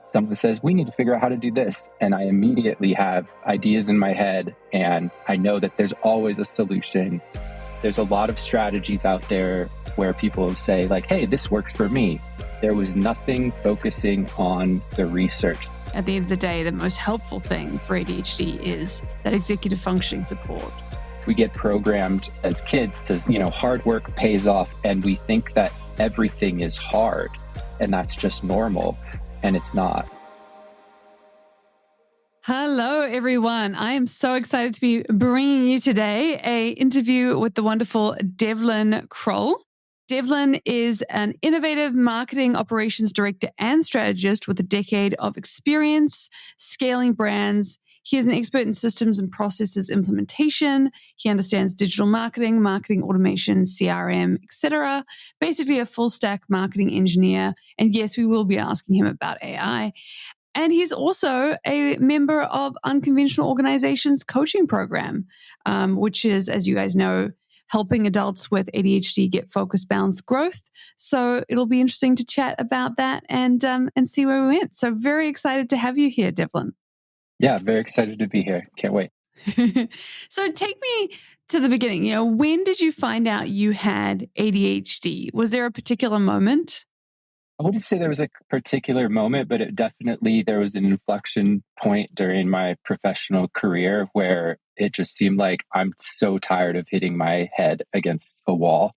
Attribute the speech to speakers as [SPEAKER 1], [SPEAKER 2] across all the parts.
[SPEAKER 1] someone says, we need to figure out how to do this. And I immediately have ideas in my head, and I know that there's always a solution. There's a lot of strategies out there where people say like, hey, this worked for me. There was nothing focusing on the research.
[SPEAKER 2] At the end of the day, the most helpful thing for ADHD is that executive functioning support.
[SPEAKER 1] We get programmed as kids to, hard work pays off, and we think that everything is hard and that's just normal, and it's not.
[SPEAKER 2] Hello, everyone. I am so excited to be bringing you today an interview with the wonderful Devlin Kroll. Devlin is an innovative marketing operations director and strategist with a decade of experience scaling brands. He is an expert in systems and processes implementation. He understands digital marketing, marketing automation, CRM, etc. Basically a full stack marketing engineer. And yes, we will be asking him about AI. And he's also a member of Unconventional Organizations coaching program, which is, as you guys know, helping adults with ADHD get focused, balanced growth. So it'll be interesting to chat about that and see where we went. So very excited to have you here, Devlin.
[SPEAKER 1] Yeah, very excited to be here. Can't wait.
[SPEAKER 2] So take me to the beginning. When did you find out you had ADHD? Was there a particular moment?
[SPEAKER 1] I wouldn't say there was a particular moment, but there was an inflection point during my professional career where it just seemed like I'm so tired of hitting my head against a wall.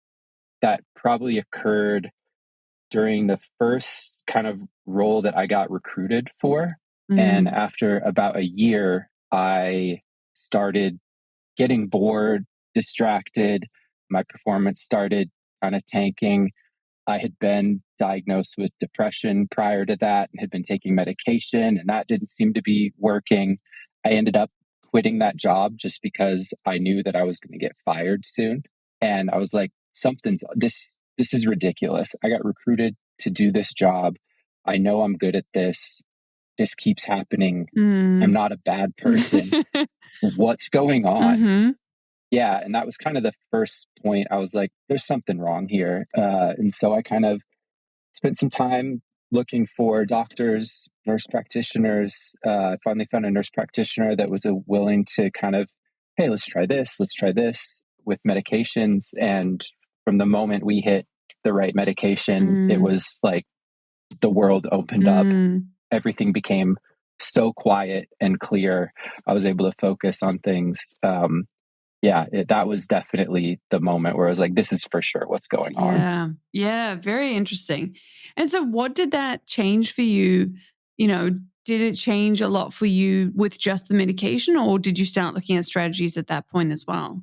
[SPEAKER 1] That probably occurred during the first kind of role that I got recruited for. Mm-hmm. And after about a year, I started getting bored, distracted. My performance started kind of tanking. I had been diagnosed with depression prior to that and had been taking medication, and that didn't seem to be working. I ended up quitting that job just because I knew that I was going to get fired soon. And I was like, this is ridiculous. I got recruited to do this job. I know I'm good at this. This keeps happening. I'm not a bad person. What's going on? Mm-hmm. Yeah. And that was kind of the first point. I was like, there's something wrong here. And so I kind of spent some time looking for doctors, nurse practitioners. I finally found a nurse practitioner that was willing to kind of, hey, let's try this with medications. And from the moment we hit the right medication, it was like the world opened up. Everything became so quiet and clear. I was able to focus on things. That was definitely the moment where I was like, this is for sure what's going on.
[SPEAKER 2] Yeah, very interesting. And so what did that change for you? Did it change a lot for you with just the medication, or did you start looking at strategies at that point as well?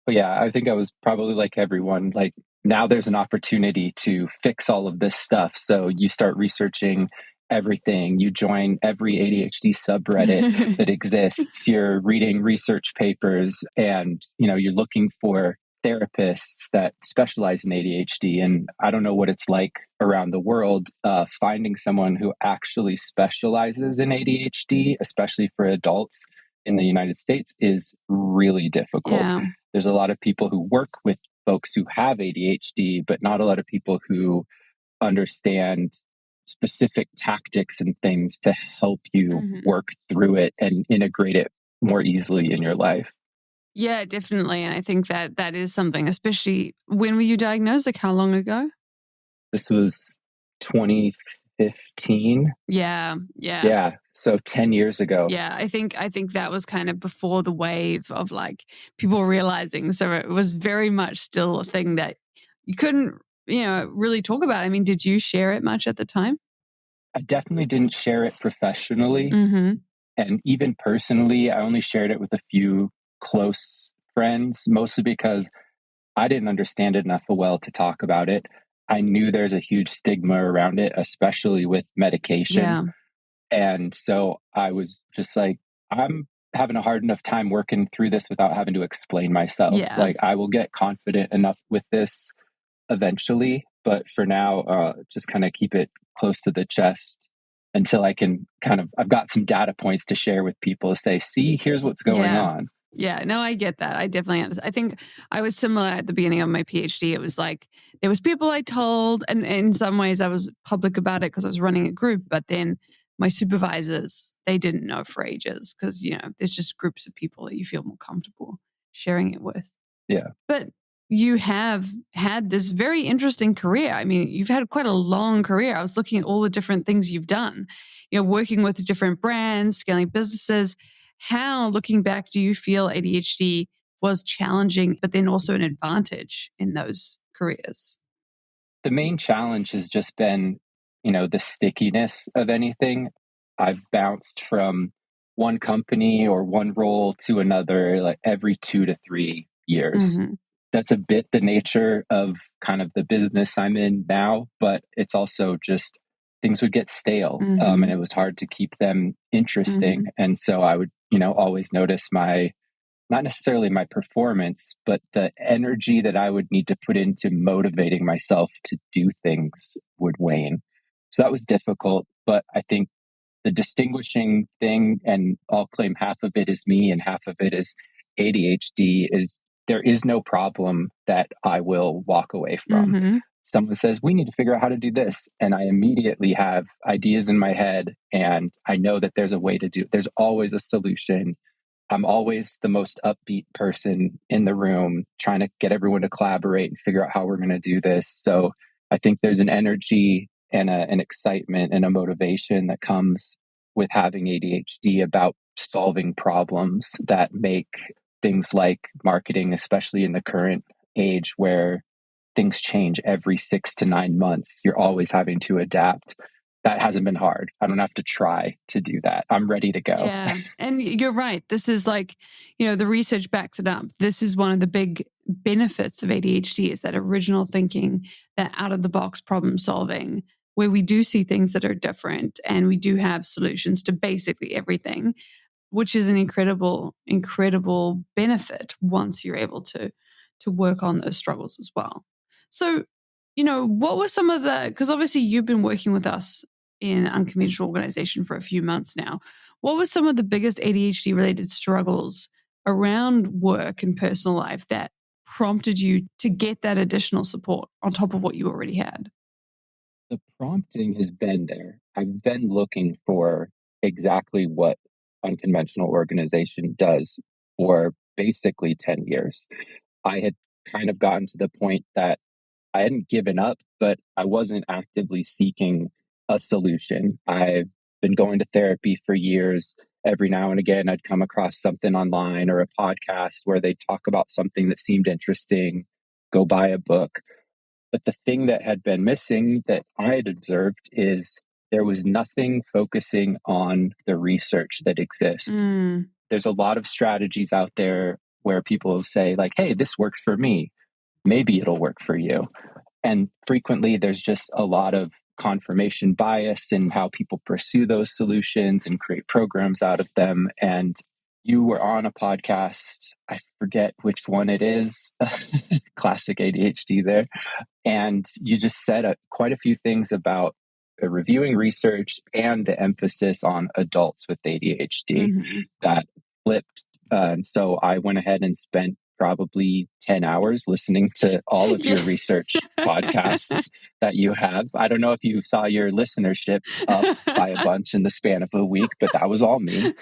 [SPEAKER 1] Yeah, I think I was probably like everyone. Like, now there's an opportunity to fix all of this stuff. So you start researching everything. You join every ADHD subreddit that exists. You're reading research papers, and you're looking for therapists that specialize in ADHD. And I don't know what it's like around the world. Finding someone who actually specializes in ADHD, especially for adults in the United States, is really difficult. Yeah. There's a lot of people who work with folks who have ADHD, but not a lot of people who understand specific tactics and things to help you work through it and integrate it more easily in your life.
[SPEAKER 2] Yeah, definitely. And I think that is something, especially when were you diagnosed? Like, how long ago?
[SPEAKER 1] This was 2015.
[SPEAKER 2] Yeah.
[SPEAKER 1] So 10 years ago.
[SPEAKER 2] Yeah, I think that was kind of before the wave of like people realizing. So it was very much still a thing that you couldn't, really talk about. I mean, did you share it much at the time?
[SPEAKER 1] I definitely didn't share it professionally. And even personally, I only shared it with a few close friends, mostly because I didn't understand it enough well to talk about it. I knew there's a huge stigma around it, especially with medication. Yeah. And so I was just like, I'm having a hard enough time working through this without having to explain myself. Yeah. Like, I will get confident enough with this eventually, but for now, just kind of keep it close to the chest until I can I've got some data points to share with people to say, see, here's what's going on.
[SPEAKER 2] Yeah, no, I get that. I definitely understand. I think I was similar at the beginning of my PhD. It was like, there was people I told, and in some ways I was public about it because I was running a group, but then my supervisors, they didn't know for ages because, there's just groups of people that you feel more comfortable sharing it with.
[SPEAKER 1] Yeah.
[SPEAKER 2] But you have had this very interesting career. I mean, you've had quite a long career. I was looking at all the different things you've done, working with different brands, scaling businesses. How, looking back, do you feel ADHD was challenging, but then also an advantage in those careers?
[SPEAKER 1] The main challenge has just been, the stickiness of anything. I've bounced from one company or one role to another like every 2 to 3 years.
[SPEAKER 2] Mm-hmm.
[SPEAKER 1] That's a bit the nature of kind of the business I'm in now, but it's also just things would get stale,
[SPEAKER 2] Mm-hmm.
[SPEAKER 1] and it was hard to keep them interesting.
[SPEAKER 2] Mm-hmm.
[SPEAKER 1] And so I would, always notice not necessarily my performance, but the energy that I would need to put into motivating myself to do things would wane. So that was difficult. But I think the distinguishing thing, and I'll claim half of it is me and half of it is ADHD, is there is no problem that I will walk away from.
[SPEAKER 2] Mm-hmm.
[SPEAKER 1] Someone says, we need to figure out how to do this. And I immediately have ideas in my head and I know that there's a way to do it. There's always a solution. I'm always the most upbeat person in the room, trying to get everyone to collaborate and figure out how we're going to do this. So I think there's an energy and an excitement and a motivation that comes with having ADHD about solving problems that make things like marketing, especially in the current age where things change every 6 to 9 months. You're always having to adapt. That hasn't been hard. I don't have to try to do that. I'm ready to go.
[SPEAKER 2] Yeah. And you're right. This is like, the research backs it up. This is one of the big benefits of ADHD is that original thinking, that out of the box problem solving, where we do see things that are different and we do have solutions to basically everything, which is an incredible, incredible benefit once you're able to work on those struggles as well. So, what were some of because obviously you've been working with us in Unconventional Organization for a few months now. What were some of the biggest ADHD related struggles around work and personal life that prompted you to get that additional support on top of what you already had?
[SPEAKER 1] The prompting has been there. I've been looking for exactly what Unconventional Organization does for basically 10 years. I had kind of gotten to the point that I hadn't given up, but I wasn't actively seeking a solution. I've been going to therapy for years. Every now and again, I'd come across something online or a podcast where they talk about something that seemed interesting, go buy a book. But the thing that had been missing that I had observed is there was nothing focusing on the research that exists. There's a lot of strategies out there where people say, like, hey, this works for me. Maybe it'll work for you. And frequently there's just a lot of confirmation bias in how people pursue those solutions and create programs out of them. And you were on a podcast, I forget which one it is, classic ADHD there. And you just said quite a few things about reviewing research and the emphasis on adults with ADHD that flipped. And so I went ahead and spent probably 10 hours listening to all of your research podcasts that you have. I don't know if you saw your listenership up by a bunch in the span of a week, but that was all me.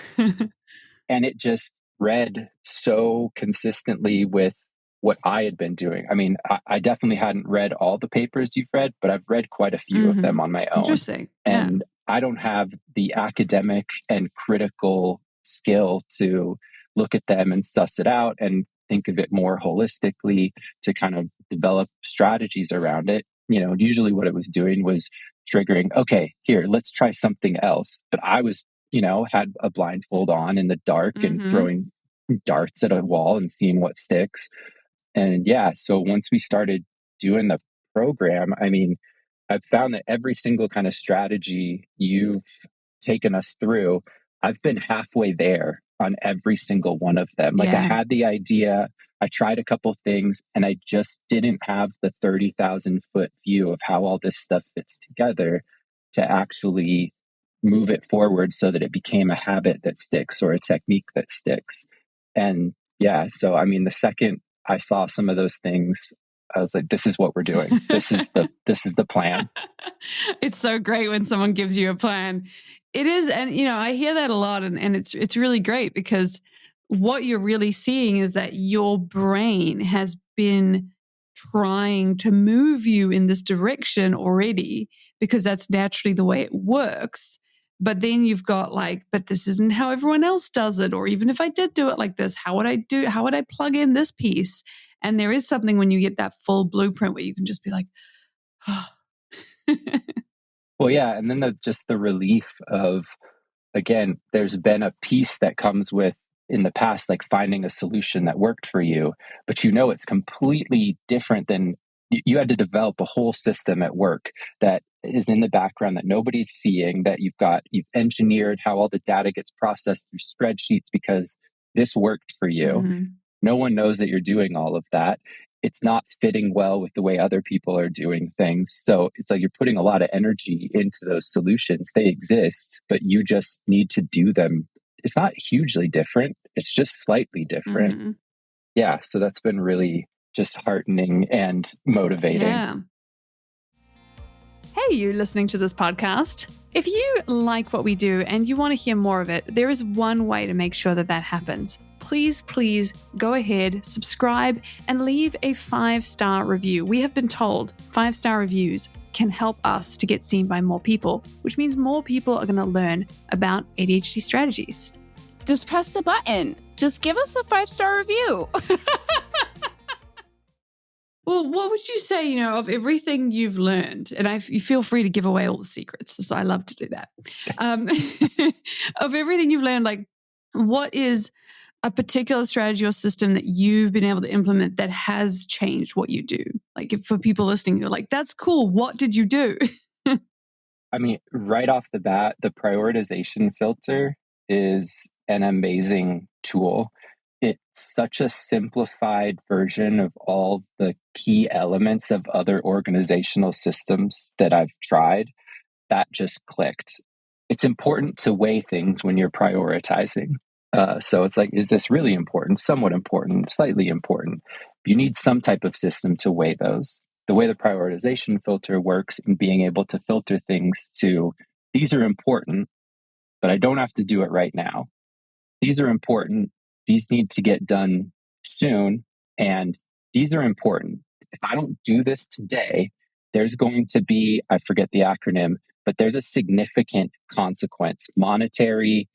[SPEAKER 1] And it just read so consistently with what I had been doing. I mean, I definitely hadn't read all the papers you've read, but I've read quite a few of them on my own.
[SPEAKER 2] Interesting.
[SPEAKER 1] And I don't have the academic and critical skill to look at them and suss it out and think of it more holistically to kind of develop strategies around it. Usually what it was doing was triggering, okay, here, let's try something else. But I was, had a blindfold on in the dark and throwing darts at a wall and seeing what sticks. And yeah, so once we started doing the program, I mean, I've found that every single kind of strategy you've taken us through, I've been halfway there on every single one of them. Like I had the idea, I tried a couple things, and I just didn't have the 30,000 foot view of how all this stuff fits together to actually move it forward so that it became a habit that sticks or a technique that sticks. And yeah, so I mean, the second I saw some of those things, I was like, this is what we're doing. This is the plan.
[SPEAKER 2] It's so great when someone gives you a plan. It is. And, I hear that a lot, and it's really great, because what you're really seeing is that your brain has been trying to move you in this direction already, because that's naturally the way it works. But then you've got but this isn't how everyone else does it. Or even if I did do it like this, how would I plug in this piece? And there is something when you get that full blueprint where you can just be like, oh.
[SPEAKER 1] Well, yeah. And then just the relief of, again, there's been a piece that comes with in the past, like finding a solution that worked for you, but it's completely different than you had to develop a whole system at work that is in the background that nobody's seeing, that you've engineered how all the data gets processed through spreadsheets because this worked for you.
[SPEAKER 2] Mm-hmm.
[SPEAKER 1] No one knows that you're doing all of that. It's not fitting well with the way other people are doing things. So it's like you're putting a lot of energy into those solutions. They exist, but you just need to do them. It's not hugely different. It's just slightly different.
[SPEAKER 2] Mm-hmm.
[SPEAKER 1] Yeah. So that's been really just heartening and motivating.
[SPEAKER 2] Yeah. Hey, you listening to this podcast. If you like what we do and you want to hear more of it, there is one way to make sure that happens. Please go ahead, subscribe, and leave a 5-star review. We have been told 5-star reviews can help us to get seen by more people, which means more people are going to learn about ADHD strategies.
[SPEAKER 3] Just press the button. Just give us a 5-star review.
[SPEAKER 2] Well, what would you say, of everything you've learned, and you feel free to give away all the secrets, so I love to do that. Of everything you've learned, what is a particular strategy or system that you've been able to implement that has changed what you do? If for people listening, you're like, that's cool. What did you do?
[SPEAKER 1] I mean, right off the bat, the prioritization filter is an amazing tool. It's such a simplified version of all the key elements of other organizational systems that I've tried. That just clicked. It's important to weigh things when you're prioritizing. So it's like, is this really important? Somewhat important, slightly important. You need some type of system to weigh those. The way the prioritization filter works in being able to filter things to, these are important, but I don't have to do it right now. These are important. These need to get done soon. And these are important. If I don't do this today, there's going to be, I forget the acronym, but there's a significant consequence, monetary,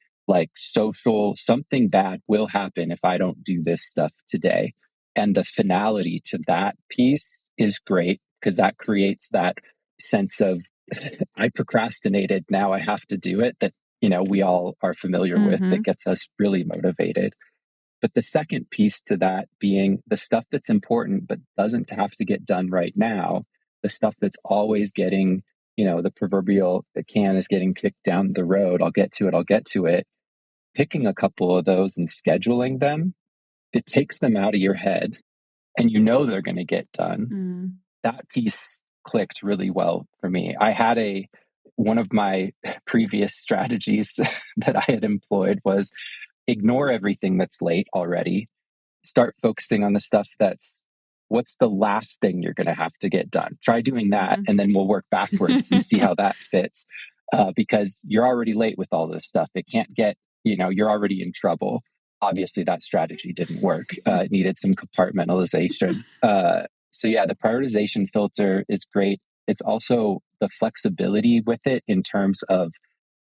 [SPEAKER 1] social, something bad will happen if I don't do this stuff today. And the finality to that piece is great, because that creates that sense of I procrastinated, now I have to do it, that we all are familiar with, that gets us really motivated. But the second piece to that being the stuff that's important but doesn't have to get done right now, the stuff that's always getting, the proverbial the can is getting kicked down the road, I'll get to it. Picking a couple of those and scheduling them, it takes them out of your head and they're going to get done. That piece clicked really well for me. I had one of my previous strategies that I had employed was ignore everything that's late already. Start focusing on the stuff what's the last thing you're going to have to get done. Try doing that, and then we'll work backwards and see how that fits. Because you're already late with all this stuff. It can't get, you're already in trouble. Obviously, that strategy didn't work. It needed some compartmentalization. So yeah, the prioritization filter is great. It's also the flexibility with it in terms of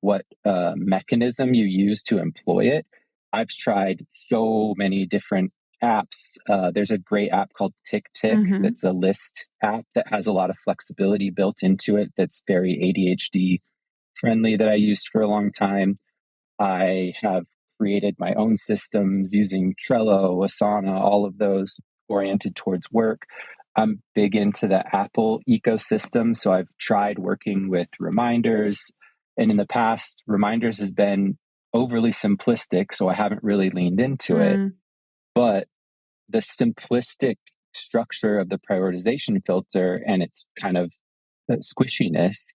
[SPEAKER 1] what mechanism you use to employ it. I've tried so many different apps. There's a great app called TickTick that's a list app that has a lot of flexibility built into it that's very ADHD friendly, that I used for a long time. I have created my own systems using Trello, Asana, all of those oriented towards work. I'm big into the Apple ecosystem, so I've tried working with reminders. And in the past, reminders has been overly simplistic, so I haven't really leaned into it. But the simplistic structure of the prioritization filter and its kind of squishiness,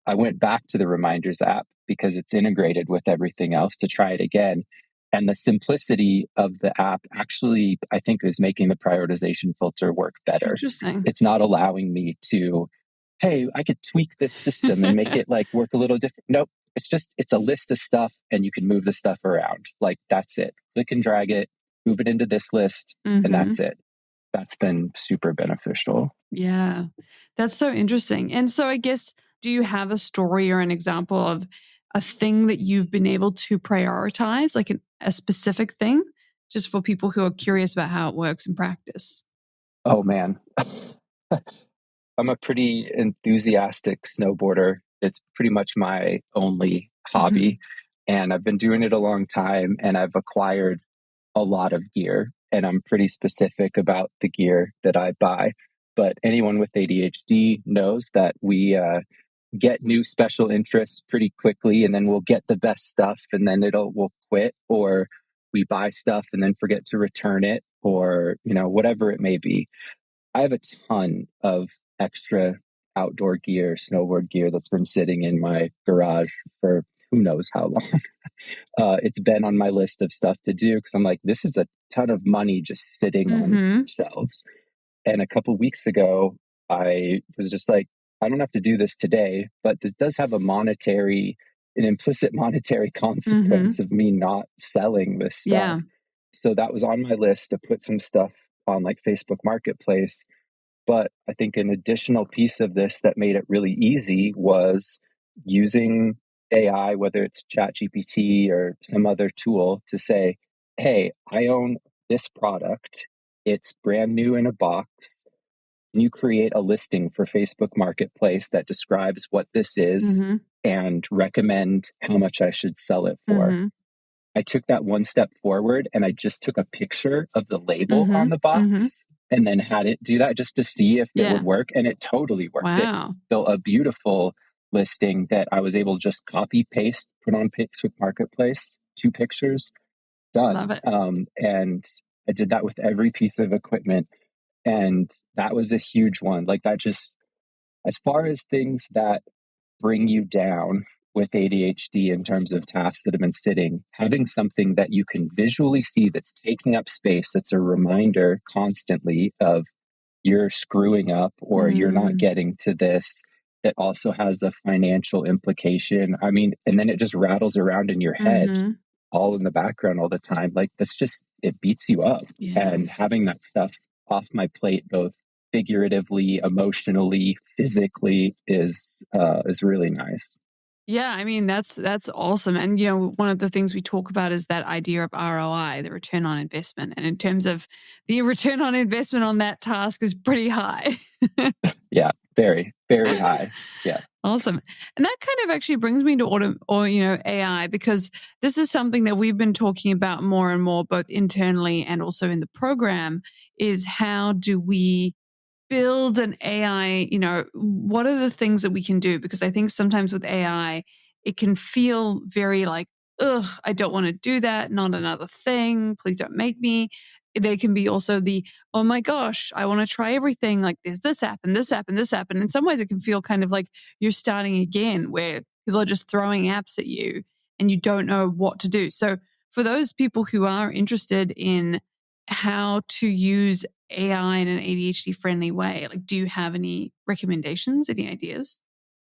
[SPEAKER 1] I went back to the reminders app because it's integrated with everything else to try it again. And the simplicity of the app actually, I think, is making the prioritization filter work better.
[SPEAKER 2] Interesting.
[SPEAKER 1] It's not allowing me to, hey, I could tweak this system and make it like work a little different. Nope. It's a list of stuff and you can move the stuff around. Like that's it. Click and drag it, move it into this list, and that's it. That's been super beneficial.
[SPEAKER 2] Yeah, that's so interesting. And so I guess, do you have a story or an example of a thing that you've been able to prioritize, like a specific thing, just for people who are curious about how it works in practice?
[SPEAKER 1] Oh, man. I'm a pretty enthusiastic snowboarder. It's pretty much my only hobby. And I've been doing it a long time and I've acquired a lot of gear. And I'm pretty specific about the gear that I buy. But anyone with ADHD knows that we get new special interests pretty quickly and then we'll get the best stuff and then we'll quit, or we buy stuff and then forget to return it, or, whatever it may be. I have a ton of extra outdoor gear, snowboard gear that's been sitting in my garage for who knows how long. It's been on my list of stuff to do because I'm like, this is a ton of money just sitting on shelves. And a couple weeks ago, I was just like, I don't have to do this today, but this does have an implicit monetary consequence of me not selling this stuff.
[SPEAKER 2] Yeah.
[SPEAKER 1] So that was on my list to put some stuff on like Facebook Marketplace. But I think an additional piece of this that made it really easy was using AI, whether it's ChatGPT or some other tool, to say, hey, I own this product. It's brand new in a box. Can you create a listing for Facebook Marketplace that describes what this is and recommend how much I should sell it for? I took that one step forward and I just took a picture of the label on the box and then had it do that just to see if it would work. And it totally worked.
[SPEAKER 2] Wow.
[SPEAKER 1] It built a beautiful listing that I was able to just copy, paste, put on Facebook Marketplace, 2 pictures, done.
[SPEAKER 2] Love it.
[SPEAKER 1] And I did that with every piece of equipment. And that was a huge one. Like that just, as far as things that bring you down with ADHD in terms of tasks that have been sitting, having something that you can visually see that's taking up space, that's a reminder constantly of you're screwing up or you're not getting to this, that also has a financial implication. I mean, and then it just rattles around in your head all in the background all the time. Like that's just, it beats you up. And having that stuff off my plate, both figuratively, emotionally, physically, is really nice.
[SPEAKER 2] Yeah, I mean, that's awesome. And, one of the things we talk about is that idea of ROI, the return on investment. And in terms of the return on investment on that task is pretty high.
[SPEAKER 1] Yeah, very, very high. Yeah.
[SPEAKER 2] Awesome. And that kind of actually brings me to AI, because this is something that we've been talking about more and more, both internally and also in the program, is how do we build an AI, what are the things that we can do? Because I think sometimes with AI, it can feel very like, ugh, I don't want to do that. Not another thing. Please don't make me. They can be also oh my gosh, I want to try everything. Like there's this app and this app and this app. And in some ways it can feel kind of like you're starting again, where people are just throwing apps at you and you don't know what to do. So for those people who are interested in how to use AI in an ADHD friendly way, like, do you have any recommendations, any ideas?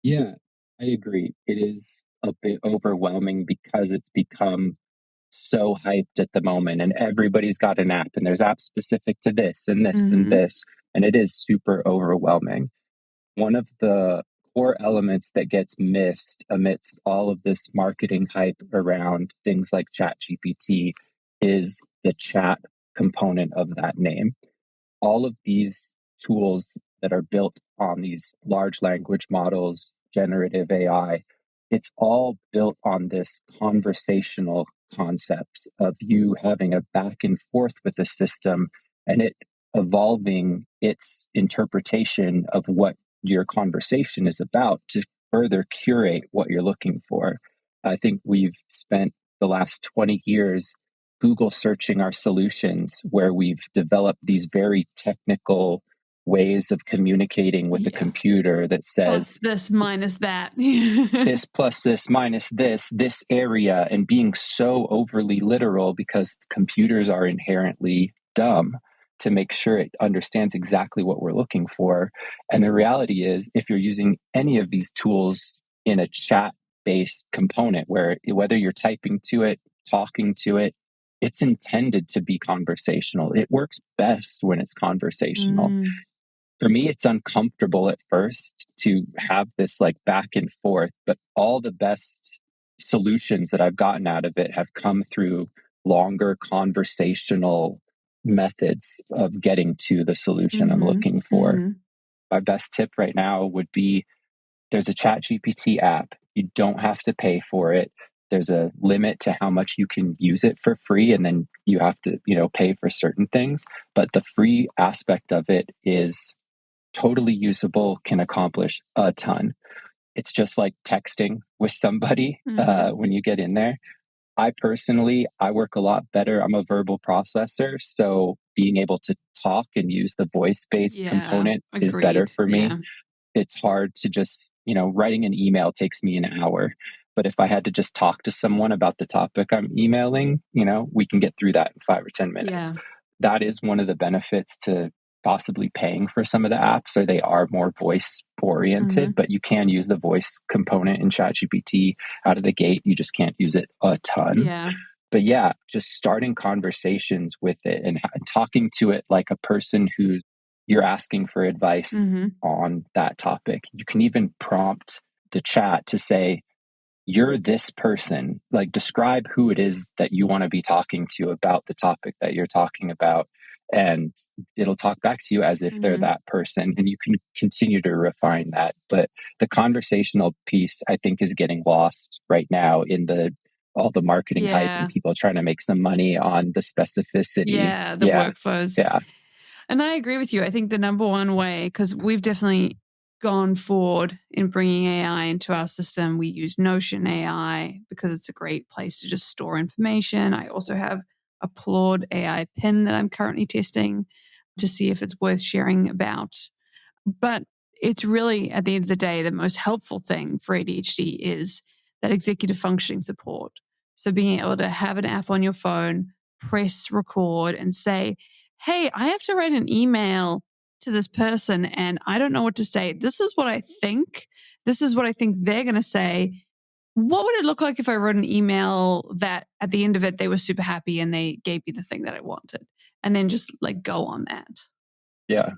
[SPEAKER 1] Yeah, I agree. It is a bit overwhelming because it's become so hyped at the moment and everybody's got an app and there's apps specific to this and this and this. And it is super overwhelming. One of the core elements that gets missed amidst all of this marketing hype around things like ChatGPT is the chat component of that name. All of these tools that are built on these large language models, generative AI, it's all built on this conversational concepts of you having a back and forth with the system and it evolving its interpretation of what your conversation is about to further curate what you're looking for. I think we've spent the last 20 years Google searching our solutions, where we've developed these very technical ways of communicating with a computer that says
[SPEAKER 2] plus this minus that.
[SPEAKER 1] This plus this minus this area, and being so overly literal because computers are inherently dumb to make sure it understands exactly what we're looking for. And the reality is, if you're using any of these tools in a chat based component, where whether you're typing to it, talking to it, it's intended to be conversational. It works best when it's conversational. For me, it's uncomfortable at first to have this like back and forth, but all the best solutions that I've gotten out of it have come through longer conversational methods of getting to the solution I'm looking for. My best tip right now would be, there's a ChatGPT app. You don't have to pay for it. There's a limit to how much you can use it for free, and then you have to, pay for certain things. But the free aspect of it is totally usable, can accomplish a ton. It's just like texting with somebody when you get in there. I work a lot better. I'm a verbal processor. So being able to talk and use the voice-based component is better for me. It's hard to just, writing an email takes me an hour. But if I had to just talk to someone about the topic I'm emailing, we can get through that in 5 or 10 minutes. That is one of the benefits to possibly paying for some of the apps, or they are more voice oriented, but you can use the voice component in ChatGPT out of the gate. You just can't use it a ton. But just starting conversations with it and talking to it like a person who you're asking for advice on that topic. You can even prompt the chat to say, you're this person, like describe who it is that you want to be talking to about the topic that you're talking about. And it'll talk back to you as if they're that person. And you can continue to refine that. But the conversational piece, I think, is getting lost right now in all the marketing hype and people trying to make some money on the specificity.
[SPEAKER 2] The workflows. And I agree with you. I think the number one way, because we've definitely gone forward in bringing AI into our system. We use Notion AI because it's a great place to just store information. I also have a Claude AI pin that I'm currently testing to see if it's worth sharing about. But it's really, at the end of the day, the most helpful thing for ADHD is that executive functioning support. So being able to have an app on your phone, press record and say, hey, I have to write an email to this person and I don't know what to say. This is what I think. This is what I think they're going to say. What would it look like if I wrote an email that at the end of it, they were super happy and they gave me the thing that I wanted? And then just like go on that.
[SPEAKER 1] Yeah.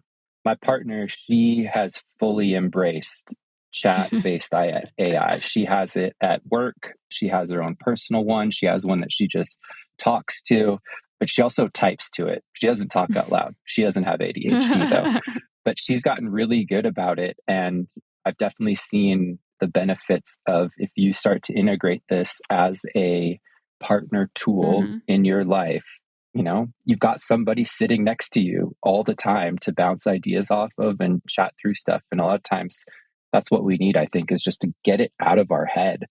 [SPEAKER 1] My partner, she has fully embraced chat-based AI. She has it at work. She has her own personal one. She has one that she just talks to, but she also types to it. She doesn't talk out loud. She doesn't have ADHD though, but she's gotten really good about it. And I've definitely seen the benefits of, if you start to integrate this as a partner tool in your life, you've got somebody sitting next to you all the time to bounce ideas off of and chat through stuff. And a lot of times that's what we need, I think, is just to get it out of our head.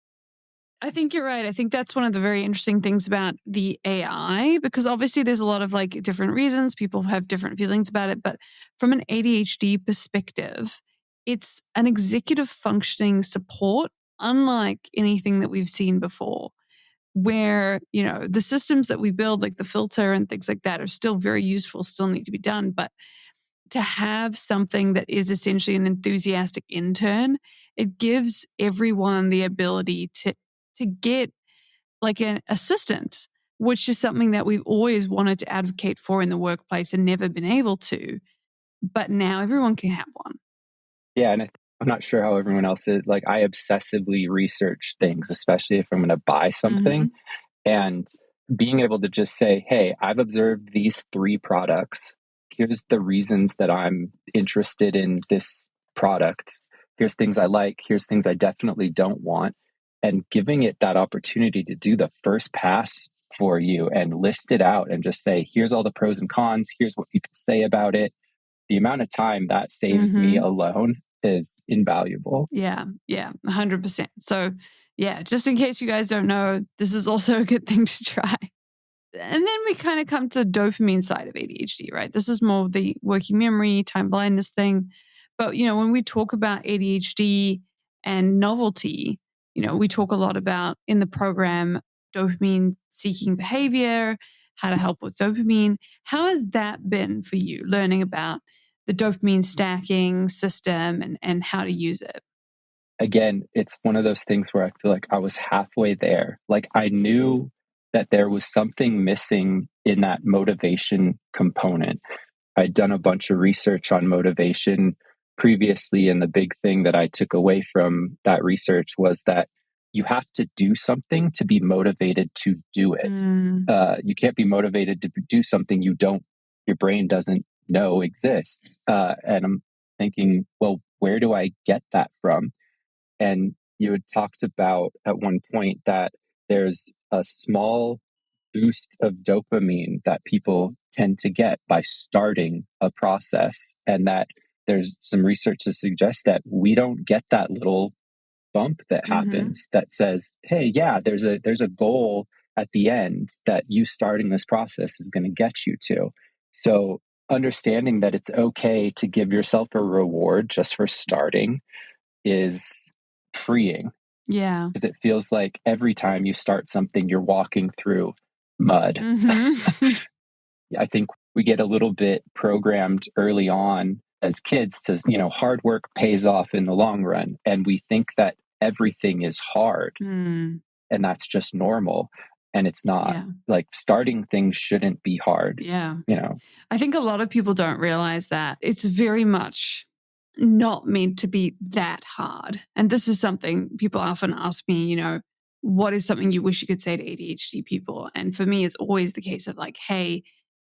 [SPEAKER 2] I think you're right. I think that's one of the very interesting things about the AI, because obviously there's a lot of like different reasons. People have different feelings about it. But from an ADHD perspective, it's an executive functioning support, unlike anything that we've seen before, where, the systems that we build, like the filter and things like that, are still very useful, still need to be done. But to have something that is essentially an enthusiastic intern, it gives everyone the ability to get like an assistant, which is something that we've always wanted to advocate for in the workplace and never been able to. But now everyone can have one.
[SPEAKER 1] Yeah. And I'm not sure how everyone else is. Like, I obsessively research things, especially if I'm going to buy something. And being able to just say, hey, I've observed these 3 products. Here's the reasons that I'm interested in this product. Here's things I like. Here's things I definitely don't want. And giving it that opportunity to do the first pass for you and list it out and just say, here's all the pros and cons. Here's what people say about it. The amount of time that saves me alone is invaluable.
[SPEAKER 2] Yeah, 100%. So yeah, just in case you guys don't know, this is also a good thing to try. And then we kind of come to the dopamine side of ADHD, right? This is more of the working memory, time blindness thing. But, when we talk about ADHD and novelty, we talk a lot about in the program dopamine seeking behavior, how to help with dopamine. How has that been for you, learning about the dopamine stacking system and how to use it?
[SPEAKER 1] Again, it's one of those things where I feel like I was halfway there. Like I knew that there was something missing in that motivation component. I'd done a bunch of research on motivation previously, and the big thing that I took away from that research was that you have to do something to be motivated to do it. You can't be motivated to do something your brain doesn't know exists. And I'm thinking, well, where do I get that from? And you had talked about at one point that there's a small boost of dopamine that people tend to get by starting a process, and that there's some research to suggest that we don't get that little bump that happens that says, hey, yeah, there's a goal at the end that you starting this process is going to get you to. So understanding that it's okay to give yourself a reward just for starting is freeing.
[SPEAKER 2] Yeah.
[SPEAKER 1] Because it feels like every time you start something, you're walking through mud. I think we get a little bit programmed early on as kids to, hard work pays off in the long run. And we think that everything is hard and that's just normal. And it's not.
[SPEAKER 2] Yeah.
[SPEAKER 1] Like starting things shouldn't be hard.
[SPEAKER 2] Yeah. I think a lot of people don't realize that it's very much not meant to be that hard. And this is something people often ask me, what is something you wish you could say to ADHD people? And for me, it's always the case of like, hey,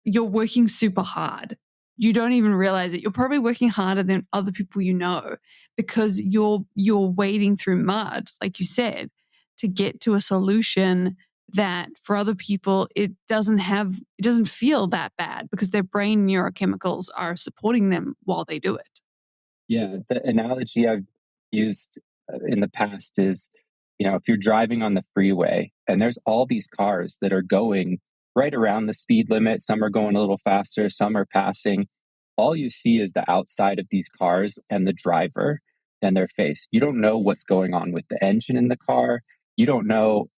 [SPEAKER 2] you're working super hard. You don't even realize it. You're probably working harder than other people because you're wading through mud, like you said, to get to a solution that for other people it doesn't feel that bad because their brain neurochemicals are supporting them while they do it.
[SPEAKER 1] Yeah, the analogy I've used in the past is, if you're driving on the freeway and there's all these cars that are going right around the speed limit, some are going a little faster, some are passing. All you see is the outside of these cars and the driver and their face. You don't know what's going on with the engine in the car. You don't know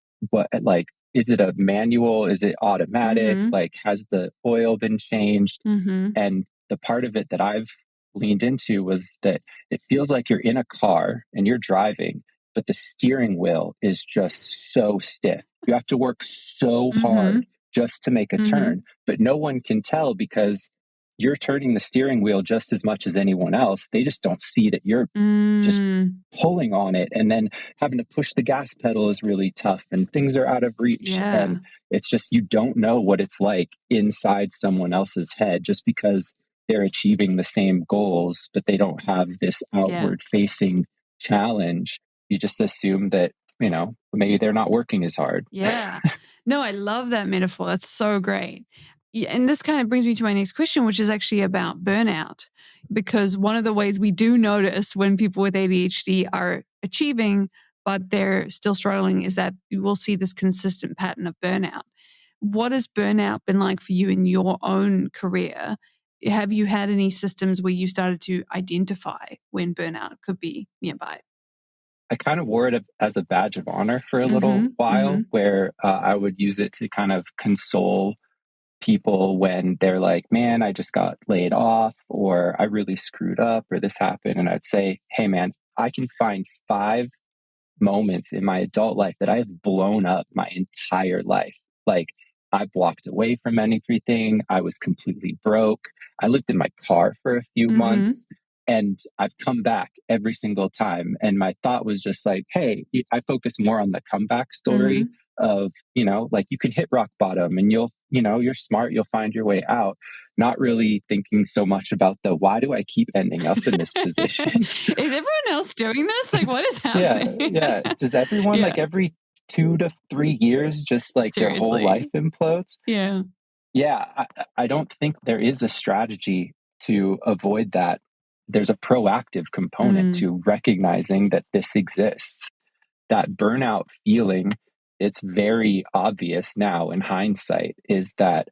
[SPEAKER 1] is it a manual? Is it automatic? Like, has the oil been changed? And the part of it that I've leaned into was that it feels like you're in a car and you're driving, but the steering wheel is just so stiff. You have to work so hard just to make a turn, but no one can tell because you're turning the steering wheel just as much as anyone else. They just don't see that you're just pulling on it, and then having to push the gas pedal is really tough and things are out of reach.
[SPEAKER 2] Yeah.
[SPEAKER 1] And it's just, you don't know what it's like inside someone else's head just because they're achieving the same goals, but they don't have this outward facing challenge. You just assume that, maybe they're not working as hard.
[SPEAKER 2] Yeah. No, I love that metaphor. That's so great. Yeah, and this kind of brings me to my next question, which is actually about burnout. Because one of the ways we do notice when people with ADHD are achieving, but they're still struggling, is that you will see this consistent pattern of burnout. What has burnout been like for you in your own career? Have you had any systems where you started to identify when burnout could be nearby?
[SPEAKER 1] I kind of wore it as a badge of honor for a little while, where I would use it to kind of console people when they're like, man, I just got laid off, or I really screwed up, or this happened. And I'd say, hey, man, I can find 5 moments in my adult life that I've blown up my entire life. Like, I've walked away from everything. I was completely broke. I lived in my car for a few months. And I've come back every single time. And my thought was just like, hey, I focus more on the comeback story of, like, you can hit rock bottom and you're smart, you'll find your way out. Not really thinking so much about why do I keep ending up in this position?
[SPEAKER 2] Is everyone else doing this? Like, what is happening?
[SPEAKER 1] Yeah. Does everyone like every 2 to 3 years, just like their whole life implodes?
[SPEAKER 2] Yeah.
[SPEAKER 1] I don't think there is a strategy to avoid that. There's a proactive component to recognizing that this exists. That burnout feeling it's very obvious now in hindsight, is that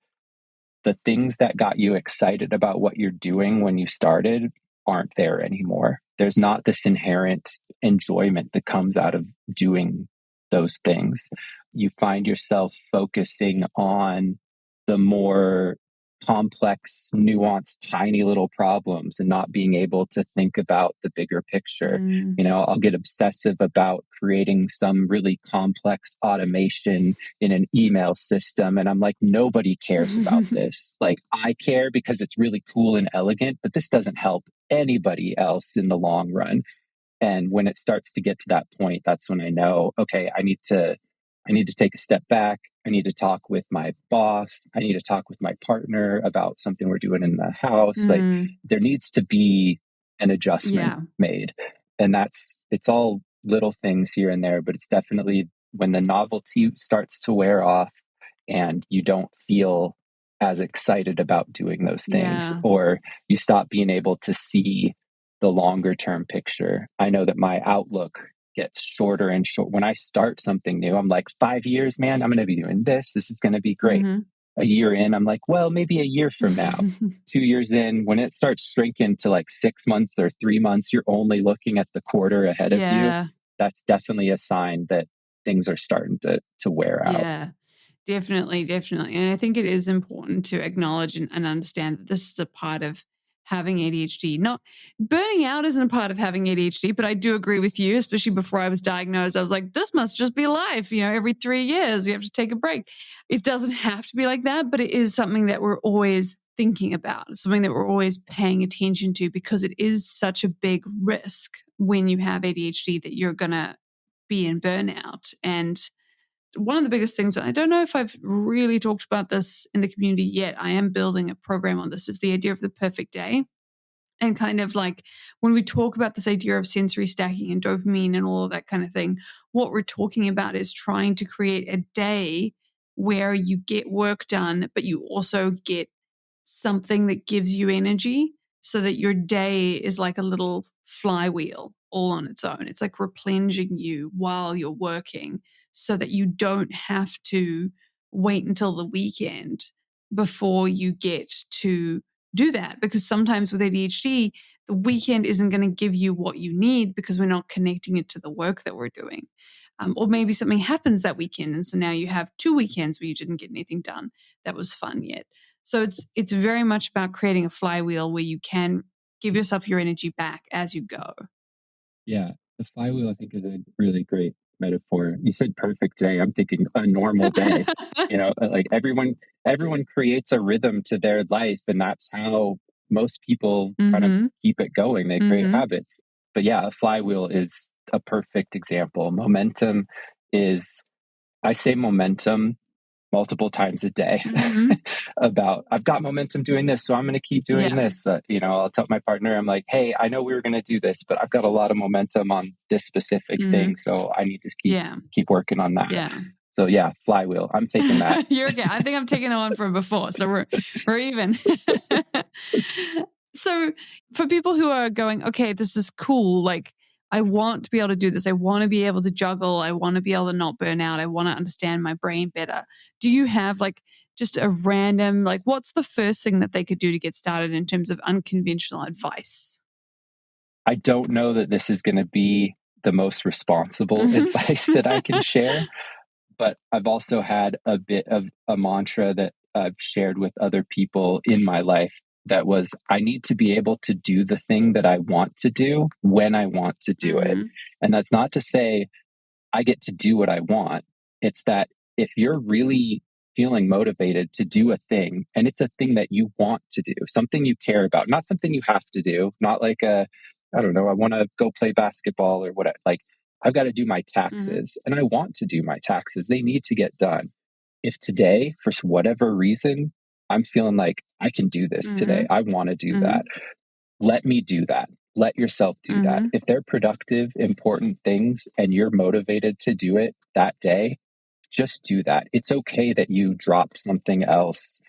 [SPEAKER 1] the things that got you excited about what you're doing when you started aren't there anymore. There's not this inherent enjoyment that comes out of doing those things. You find yourself focusing on the more complex, nuanced, tiny little problems and not being able to think about the bigger picture.
[SPEAKER 2] Mm.
[SPEAKER 1] I'll get obsessive about creating some really complex automation in an email system. And I'm like, nobody cares about this. Like, I care because it's really cool and elegant, but this doesn't help anybody else in the long run. And when it starts to get to that point, that's when I know, okay, I need to take a step back. I need to talk with my boss. I need to talk with my partner about something we're doing in the house. Like, there needs to be an adjustment made. And it's all little things here and there, but it's definitely when the novelty starts to wear off and you don't feel as excited about doing those things, or you stop being able to see the longer term picture. I know that my outlook gets shorter and short. When I start something new, I'm like, 5 years, man, I'm going to be doing this. This is going to be great. A year in, I'm like, well, maybe a year from now. 2 years in, when it starts shrinking to like 6 months or 3 months, you're only looking at the quarter ahead of you. That's definitely a sign that things are starting to wear out.
[SPEAKER 2] Yeah, definitely. And I think it is important to acknowledge and understand that this is a part of having ADHD. Not burning out isn't a part of having ADHD, but I do agree with you, especially before I was diagnosed. I was like, this must just be life. Every 3 years you have to take a break. It doesn't have to be like that, but it is something that we're always thinking about. It's something that we're always paying attention to because it is such a big risk when you have ADHD that you're going to be in burnout. And one of the biggest things, and I don't know if I've really talked about this in the community yet, I am building a program on this, is the idea of the perfect day. And kind of like when we talk about this idea of sensory stacking and dopamine and all of that kind of thing, what we're talking about is trying to create a day where you get work done, but you also get something that gives you energy so that your day is like a little flywheel all on its own. It's like replenishing you while you're working so that you don't have to wait until the weekend before you get to do that. Because sometimes with ADHD, the weekend isn't going to give you what you need because we're not connecting it to the work that we're doing. Or maybe something happens that weekend. And so now you have 2 weekends where you didn't get anything done that was fun yet. So it's very much about creating a flywheel where you can give yourself your energy back as you go.
[SPEAKER 1] Yeah, the flywheel, I think, is a really great metaphor. You said perfect day. I'm thinking a normal day. Like everyone creates a rhythm to their life, and that's how most people kind of keep it going. They create habits. But yeah, a flywheel is a perfect example. Momentum is, I say momentum multiple times a day about, I've got momentum doing this, so I'm going to keep doing this. I'll tell my partner, I'm like, hey, I know we were going to do this, but I've got a lot of momentum on this specific thing, so I need to keep working on that. So yeah, flywheel. I'm taking that.
[SPEAKER 2] You're okay. I think I'm taking the one from before, so we're even. So for people who are going, okay, this is cool, like I want to be able to do this. I want to be able to juggle. I want to be able to not burn out. I want to understand my brain better. Do you have like just a random, like what's the first thing that they could do to get started in terms of unconventional advice?
[SPEAKER 1] I don't know that this is going to be the most responsible advice that I can share, but I've also had a bit of a mantra that I've shared with other people in my life that was, I need to be able to do the thing that I want to do when I want to do it. And that's not to say I get to do what I want. It's that if you're really feeling motivated to do a thing, and it's a thing that you want to do, something you care about, not something you have to do, not like I don't know, I want to go play basketball or whatever. Like, I've got to do my taxes and I want to do my taxes. They need to get done. If today, for whatever reason, I'm feeling like I can do this today, I want to do that, let me do that. Let yourself do that. If they're productive, important things and you're motivated to do it that day, just do that. It's okay that you dropped something else.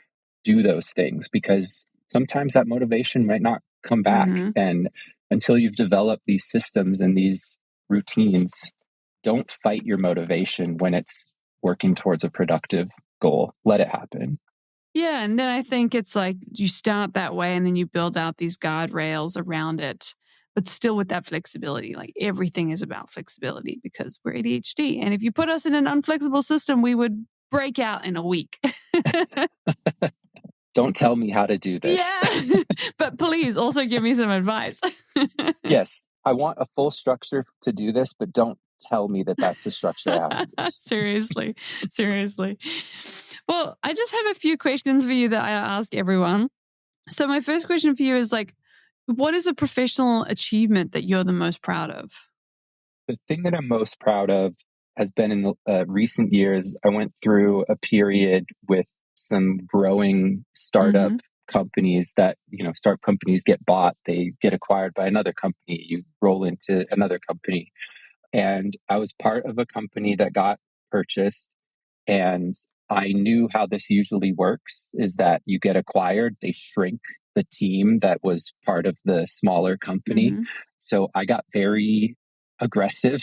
[SPEAKER 1] Do those things because sometimes that motivation might not come back. And until you've developed these systems and these routines, don't fight your motivation when it's working towards a productive goal. Let it happen.
[SPEAKER 2] Yeah. And then I think it's like you start that way and then you build out these guardrails around it, but still with that flexibility. Like everything is about flexibility because we're ADHD. And if you put us in an unflexible system, we would break out in a week.
[SPEAKER 1] Don't tell me how to do this.
[SPEAKER 2] Yeah. But please also give me some advice.
[SPEAKER 1] Yes. I want a full structure to do this, but don't tell me that that's the structure I have to use.
[SPEAKER 2] Seriously. Well, I just have a few questions for you that I ask everyone. So my first question for you is like, what is a professional achievement that you're the most proud of?
[SPEAKER 1] The thing that I'm most proud of has been in recent years. I went through a period with some growing startup companies that, startup companies get bought, they get acquired by another company, you roll into another company. And I was part of a company that got purchased. And I knew how this usually works is that you get acquired, they shrink the team that was part of the smaller company. So I got very aggressive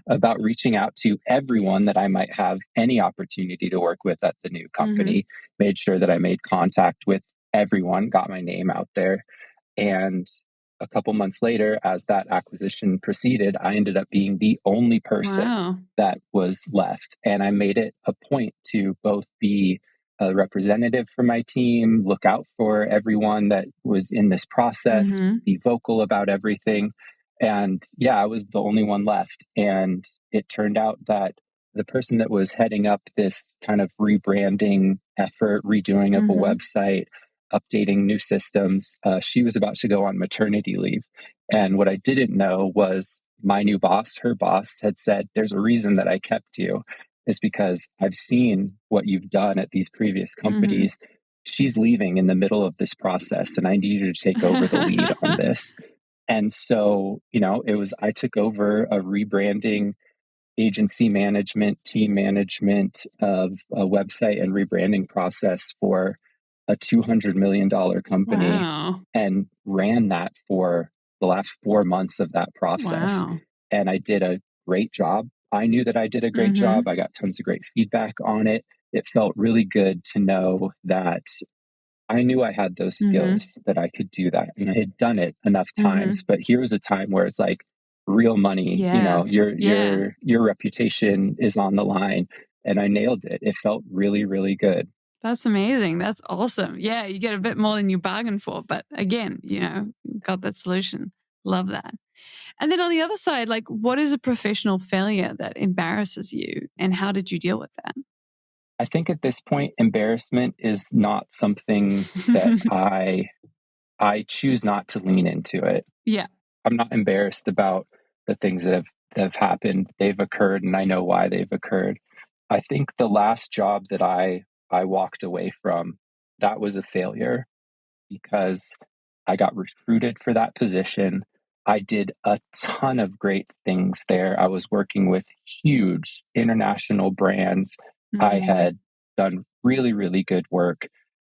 [SPEAKER 1] about reaching out to everyone that I might have any opportunity to work with at the new company, made sure that I made contact with everyone, got my name out there. And a couple months later, as that acquisition proceeded, I ended up being the only person that was left. And I made it a point to both be a representative for my team, look out for everyone that was in this process, be vocal about everything. And yeah, I was the only one left. And it turned out that the person that was heading up this kind of rebranding effort, redoing of a website, updating new systems, she was about to go on maternity leave. And what I didn't know was my new boss, her boss, had said, there's a reason that I kept you, is because I've seen what you've done at these previous companies. She's leaving in the middle of this process, and I need you to take over the lead on this. And so, I took over a rebranding, agency management, team management of a website and rebranding process for a $200 million company and ran that for the last 4 months of that process. And I did a great job. I knew that I did a great job. I got tons of great feedback on it. It felt really good to know that I knew I had those skills, that I could do that. And I had done it enough times, but here was a time where it's like real money, your reputation is on the line, and I nailed it. It felt really, really good.
[SPEAKER 2] That's amazing. That's awesome. Yeah, you get a bit more than you bargained for, but again, got that solution. Love that. And then on the other side, like, what is a professional failure that embarrasses you, and how did you deal with that?
[SPEAKER 1] I think at this point, embarrassment is not something that I choose not to lean into it.
[SPEAKER 2] Yeah.
[SPEAKER 1] I'm not embarrassed about the things that have happened. They've occurred, and I know why they've occurred. I think the last job that I walked away from, that was a failure because I got recruited for that position. I did a ton of great things there. I was working with huge international brands. I had done really, really good work.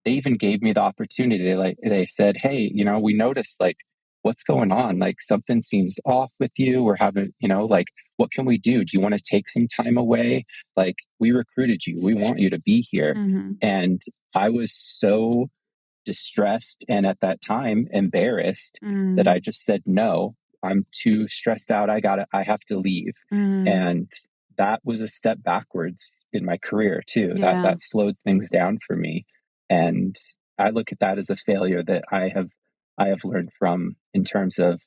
[SPEAKER 1] They even gave me the opportunity. Like, they said, hey, we noticed, like, what's going on? Like, something seems off with you. We're having, like, what can we do? Do you want to take some time away? Like, we recruited you. We want you to be here. And I was so distressed and at that time embarrassed that I just said, no, I'm too stressed out. I have to leave. And that was a step backwards in my career too. That slowed things down for me. And I look at that as a failure that I have learned from, in terms of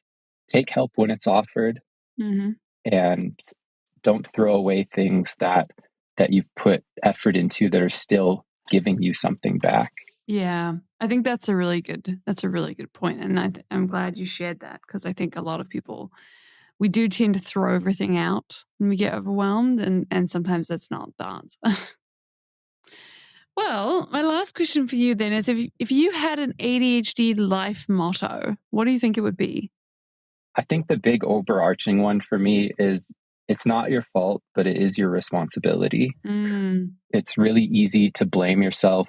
[SPEAKER 1] take help when it's offered, and don't throw away things that you've put effort into that are still giving you something back.
[SPEAKER 2] Yeah, I think that's a really good point. And I'm glad you shared that, because I think a lot of people, we do tend to throw everything out when we get overwhelmed, and sometimes that's not the answer. Well, my last question for you then is, if you had an ADHD life motto, what do you think it would be?
[SPEAKER 1] I think the big overarching one for me is, it's not your fault, but it is your responsibility. It's really easy to blame yourself.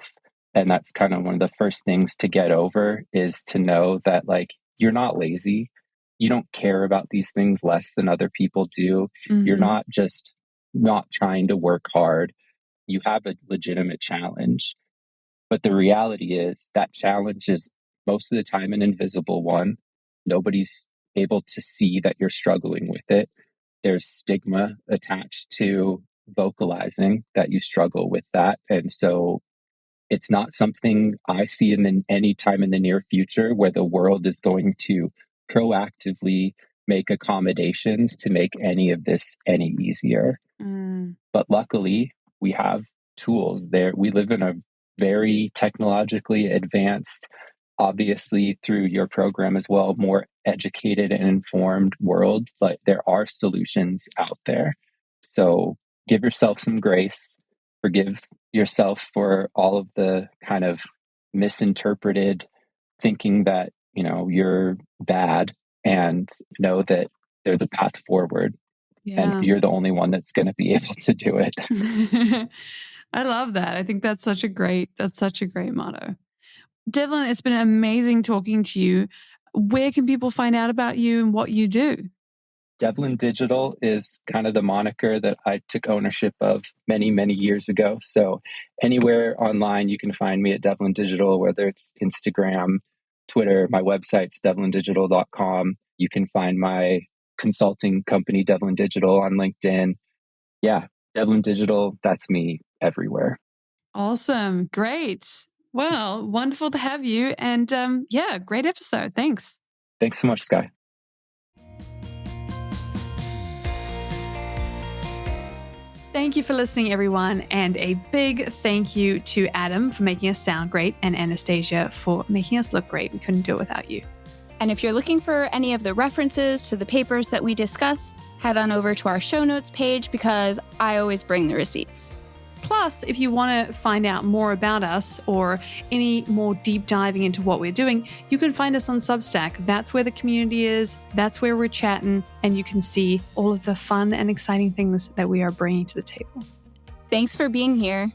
[SPEAKER 1] And that's kind of one of the first things to get over, is to know that, like, you're not lazy. You don't care about these things less than other people do. You're not just not trying to work hard. you have a legitimate challenge. But the reality is that challenge is most of the time an invisible one. Nobody's able to see that you're struggling with it. There's stigma attached to vocalizing that you struggle with that. And so it's not something I see any time in the near future where the world is going to proactively make accommodations to make any of this any easier. But luckily, we have tools there. We live in a very technologically advanced, obviously through your program as well, more educated and informed world, but there are solutions out there. So give yourself some grace, forgive yourself for all of the kind of misinterpreted thinking that, you're bad, and know that there's a path forward.
[SPEAKER 2] Yeah.
[SPEAKER 1] And you're the only one that's going to be able to do it.
[SPEAKER 2] I love that. I think that's such a great motto. Devlin, it's been amazing talking to you. Where can people find out about you and what you do?
[SPEAKER 1] Devlin Digital is kind of the moniker that I took ownership of many, many years ago. So anywhere online, you can find me at Devlin Digital, whether it's Instagram, Twitter, my website's devlindigital.com. You can find my consulting company, Devlin Digital, on LinkedIn. Yeah, Devlin Digital, that's me everywhere.
[SPEAKER 2] Awesome. Great. Well, wonderful to have you. And great episode. Thanks.
[SPEAKER 1] Thanks so much, Sky.
[SPEAKER 2] Thank you for listening, everyone. And a big thank you to Adam for making us sound great and Anastasia for making us look great. We couldn't do it without you.
[SPEAKER 3] And if you're looking for any of the references to the papers that we discussed, head on over to our show notes page because I always bring the receipts.
[SPEAKER 2] Plus, if you want to find out more about us or any more deep diving into what we're doing, you can find us on Substack. That's where the community is. That's where we're chatting. And you can see all of the fun and exciting things that we are bringing to the table.
[SPEAKER 3] Thanks for being here.